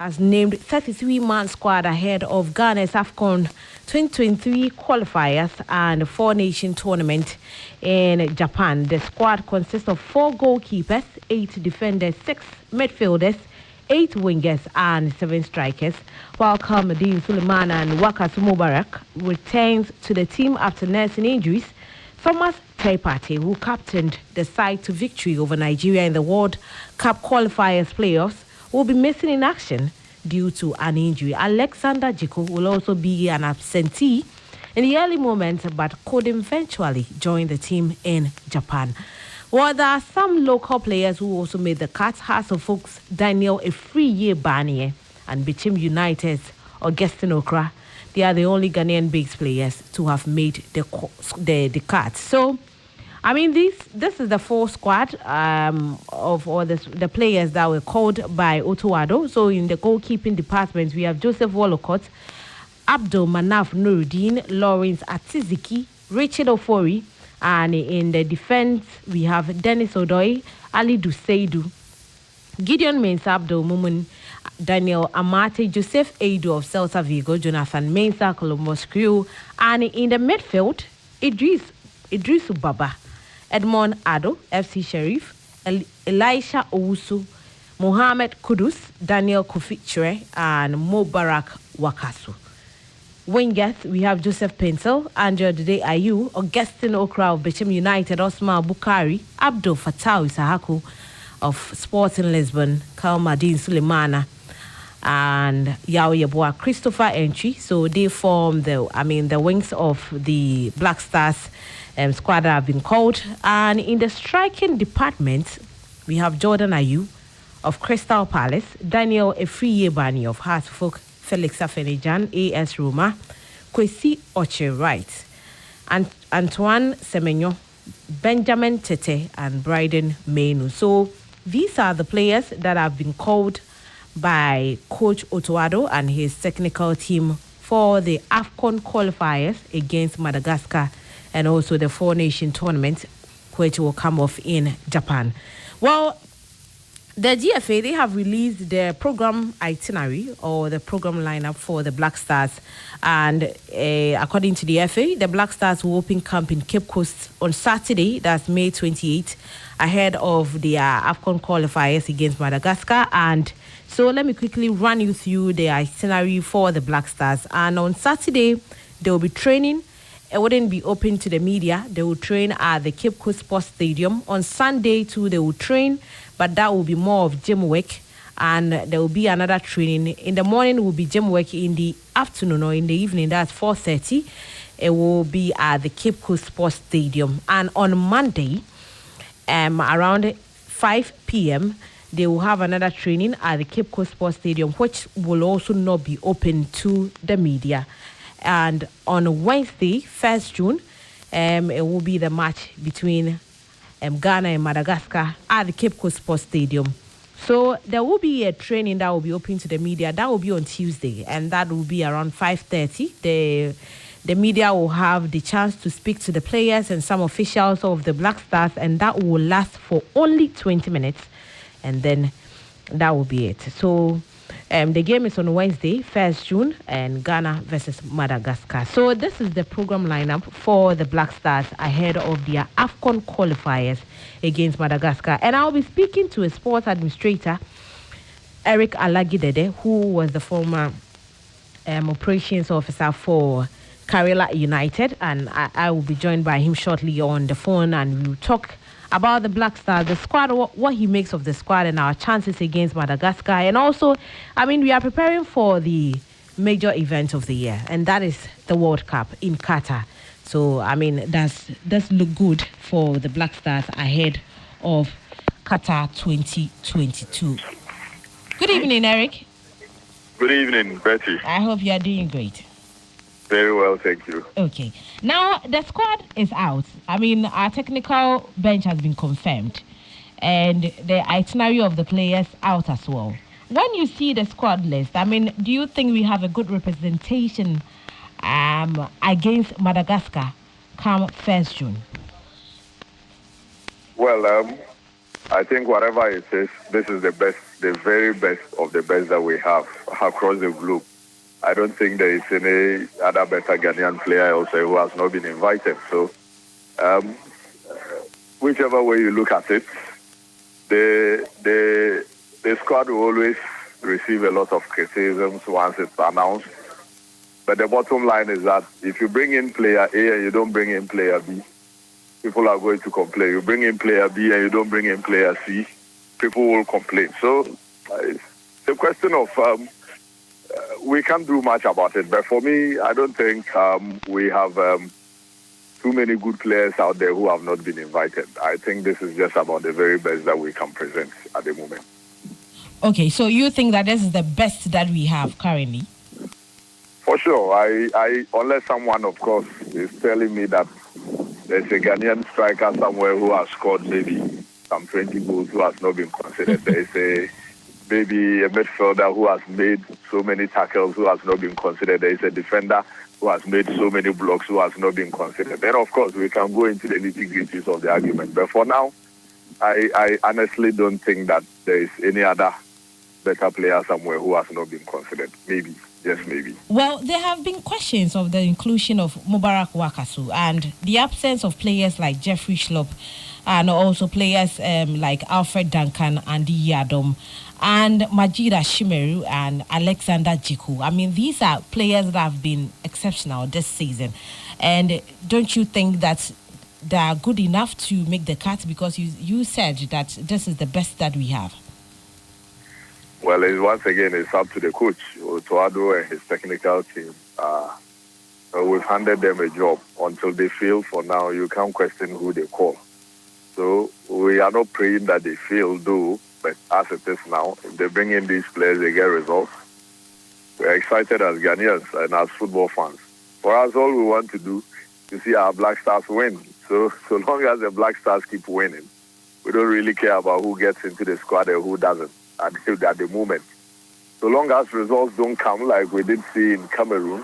has named 33-man squad ahead of Ghana's AFCON 2023 qualifiers and four-nation tournament in Japan. The squad consists of 4 goalkeepers, 8 defenders, 6 midfielders, 8 wingers and 7 strikers, while Kamaldeen Suleiman and Wakasu Mubarak returns to the team after nursing injuries. Thomas Tepate, who captained the side to victory over Nigeria in the World Cup qualifiers playoffs, will be missing in action due to an injury. Alexander Jiko will also be an absentee in the early moments, but could eventually join the team in Japan. Well, there are some local players who also made the cut. Hearts of Oaks Daniel Efriye Barnier and Bichim United's Augustine Okra. They are the only Ghanaian-based players to have made the cut. So, I mean, this is the full squad of all the players that were called by Otuado. So, in the goalkeeping department, we have Joseph Wolocott, Abdul Manaf Nuruddin, Lawrence Atiziki, Richard Ofori, and in the defense, we have Dennis Odoi, Ali Duseidu, Gideon Mensah, Abdul Mumun, Daniel Amate, Joseph Aidu of Celta Vigo, Jonathan Mensah, Columbus Crew, and in the midfield, Idris Baba, Edmond Ado, FC Sheriff, Elisha Owusu, Mohamed Kudus, Daniel Kofichire, and Mubarak Wakasu. Wingers, we have Joseph Pencil, Andrew Dede Ayu, Augustine Okra of Bichim United, Osman Bukari, Abdul Fattah Isahaku of Sporting Lisbon, Kamaldeen Suleimana, and Yao Yeboah Christopher Entry. So they form the wings of the Black Stars squad that have been called. And in the striking department, we have Jordan Ayu of Crystal Palace, Daniel Efriye Bani of Hearts of Oak, Felix Afenijan, AS Roma, Kwesi Oche Wright, and Antoine Semenyo, Benjamin Tete, and Bryden Menu. So these are the players that have been called by Coach Otuado and his technical team for the AFCON qualifiers against Madagascar and also the four-nation tournament, which will come off in Japan. Well, the GFA, they have released their program itinerary or the program lineup for the Black Stars. And according to the FA, the Black Stars will open camp in Cape Coast on Saturday, that's May 28th, ahead of the AFCON qualifiers against Madagascar. And so let me quickly run you through the itinerary for the Black Stars. And on Saturday, they will be training. It wouldn't be open to the media. They will train at the Cape Coast Sports Stadium. On Sunday, too, they will train, but that will be more of gym work. And there will be another training. In the morning, will be gym work. In the afternoon or in the evening, that's 4:30. It will be at the Cape Coast Sports Stadium. And on Monday, around 5 p.m., they will have another training at the Cape Coast Sports Stadium, which will also not be open to the media. And on Wednesday, 1st June, it will be the match between Ghana and Madagascar at the Cape Coast Sports Stadium. So there will be a training that will be open to the media. That will be on Tuesday, and that will be around 5:30. The media will have the chance to speak to the players and some officials of the Black Stars, and that will last for only 20 minutes, and then that will be it. So the game is on Wednesday, 1st June, and Ghana versus Madagascar. So this is the program lineup for the Black Stars ahead of their AFCON qualifiers against Madagascar. And I'll be speaking to a sports administrator, Eric Alagidede, who was the former operations officer for Karela United. And I will be joined by him shortly on the phone, and we will talk about the Black Stars, the squad, what he makes of the squad, and our chances against Madagascar. And also, I mean, we are preparing for the major event of the year, and that is the World Cup in Qatar. So, I mean, does look good for the Black Stars ahead of Qatar 2022. Good evening, Eric. Good evening, Betty. I hope you are doing great. Very well, thank you. Okay. Now, the squad is out. I mean, our technical bench has been confirmed, and the itinerary of the players out as well. When you see the squad list, I mean, do you think we have a good representation against Madagascar come 1st June? Well, I think whatever it is, this is the the very best of the best that we have across the globe. I don't think there is any other better Ghanaian player also who has not been invited. So, whichever way you look at it, the squad will always receive a lot of criticisms once it's announced. But the bottom line is that if you bring in player A and you don't bring in player B, people are going to complain. You bring in player B and you don't bring in player C, people will complain. So it's a question of we can't do much about it. But for me, I don't think we have too many good players out there who have not been invited. I think this is just about the very best that we can present at the moment. Okay, so you think that this is the best that we have currently? For sure. I unless someone, of course, is telling me that there's a Ghanaian striker somewhere who has scored maybe some 20 goals who has not been considered. There's maybe a midfielder who has made so many tackles who has not been considered. There is a defender who has made so many blocks who has not been considered. Then, of course, we can go into the nitty-gritties of the argument. But for now, I honestly don't think that there is any other better player somewhere who has not been considered. Maybe. Yes, maybe. Well, there have been questions of the inclusion of Mubarak Wakasu and the absence of players like Jeffrey Schlupp and also players like Alfred Duncan and Yadom and Majida Shimeru and Alexander Jiku. I mean, these are players that have been exceptional this season. And don't you think that they are good enough to make the cut? Because you said that this is the best that we have. Well, once again, it's up to the coach, Otoado, and his technical team. We've handed them a job. Until they fail for now, you can't question who they call. So we are not praying that they fail, though, but as it is now, if they bring in these players, they get results. We're excited as Ghanaians and as football fans. For us, all we want to do is see our Black Stars win. So long as the Black Stars keep winning, we don't really care about who gets into the squad and who doesn't at the moment. So long as results don't come like we did see in Cameroon,